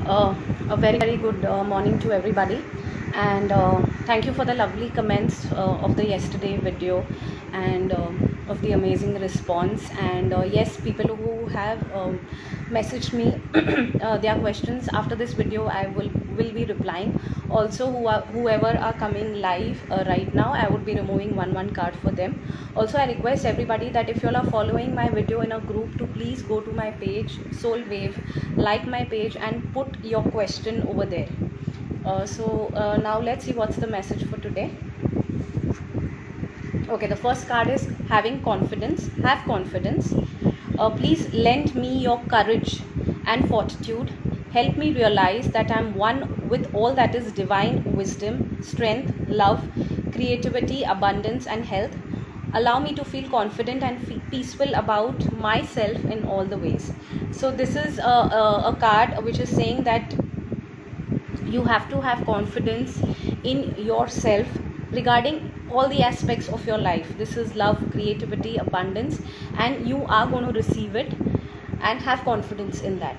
Uh, a very good morning to everybody, and thank you for the lovely comments of the yesterday video, and of the amazing response. And yes, people who have messaged me their questions after this video, I will be replying. Also, whoever are coming live right now, I would be removing one card for them. Also, I request everybody that if you all are following my video in a group, to please go to my page Soul Wave, like my page and put your question over there. Now let's see what's the message for today. Okay, the first card is having confidence. Have confidence. Please lend me your courage and fortitude. Help me realize that I'm one with all that is divine wisdom, strength, love, creativity, abundance, and health. Allow me to feel confident and peaceful about myself in all the ways. So this is a card which is saying that you have to have confidence in yourself regarding all the aspects of your life. This is love, creativity, abundance, and you are going to receive it, and have confidence in that.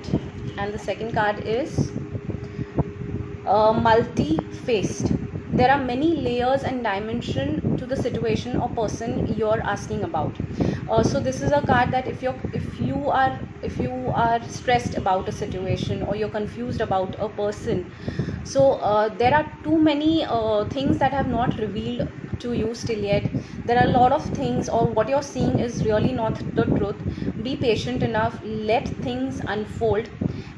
And the second card is multi-faced. There are many layers and dimension to the situation or person you're asking about. So this is a card that if you are stressed about a situation, or you're confused about a person, so there are too many things that have not revealed to you still yet. There are a lot of things, or what you're seeing is really not the truth. Be patient enough, let things unfold,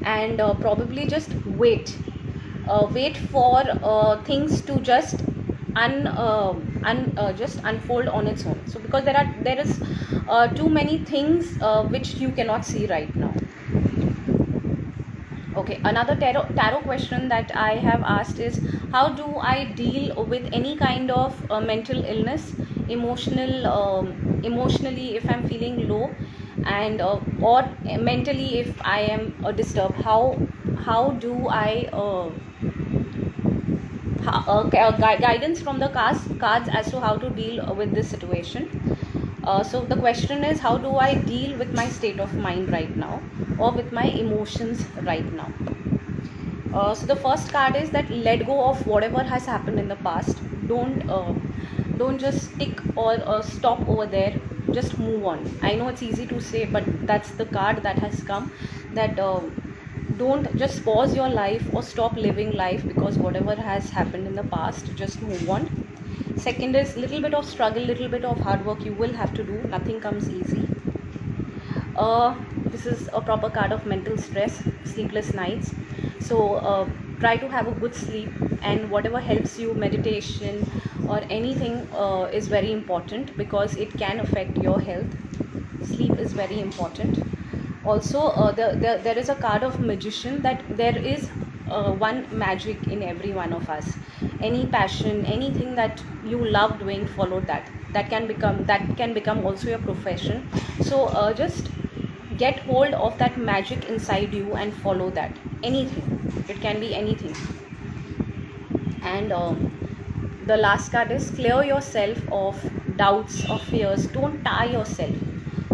and probably just wait for things to just just unfold on its own. So because there is too many things which you cannot see right now. Okay, another tarot question that I have asked is, how do I deal with any kind of mental illness, emotionally if I'm feeling low, and or mentally if I am disturbed? How do I guidance from the cards as to how to deal with this situation. So the question is, how do I deal with my state of mind right now, or with my emotions right now? So the first card is that let go of whatever has happened in the past. Don't just stick or stop over there. Just move on. I know it's easy to say, but that's the card that has come. That don't just pause your life or stop living life because whatever has happened in the past. Just move on. Second is little bit of struggle, little bit of hard work you will have to do. Nothing comes easy. This is a proper card of mental stress, sleepless nights. So try to have a good sleep, and whatever helps you, meditation or anything is very important, because it can affect your health. Sleep is very important. Also there is a card of magician, that there is one magic in every one of us. Any passion, anything that you love doing, follow that. That can become also your profession. So just get hold of that magic inside you and follow that. Anything, it can be anything. And the last card is clear yourself of doubts or fears. Don't tie yourself,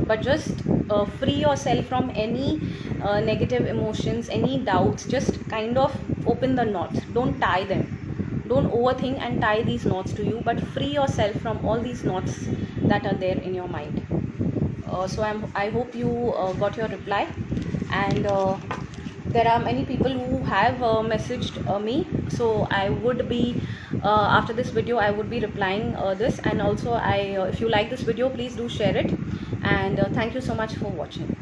but just free yourself from any negative emotions, any doubts. Just kind of open the knots. Don't tie them. Don't overthink and tie these knots to you, but free yourself from all these knots that are there in your mind. I hope you got your reply. And there are many people who have messaged me, so I would be after this video I would be replying this. And also if you like this video, please do share it. And thank you so much for watching.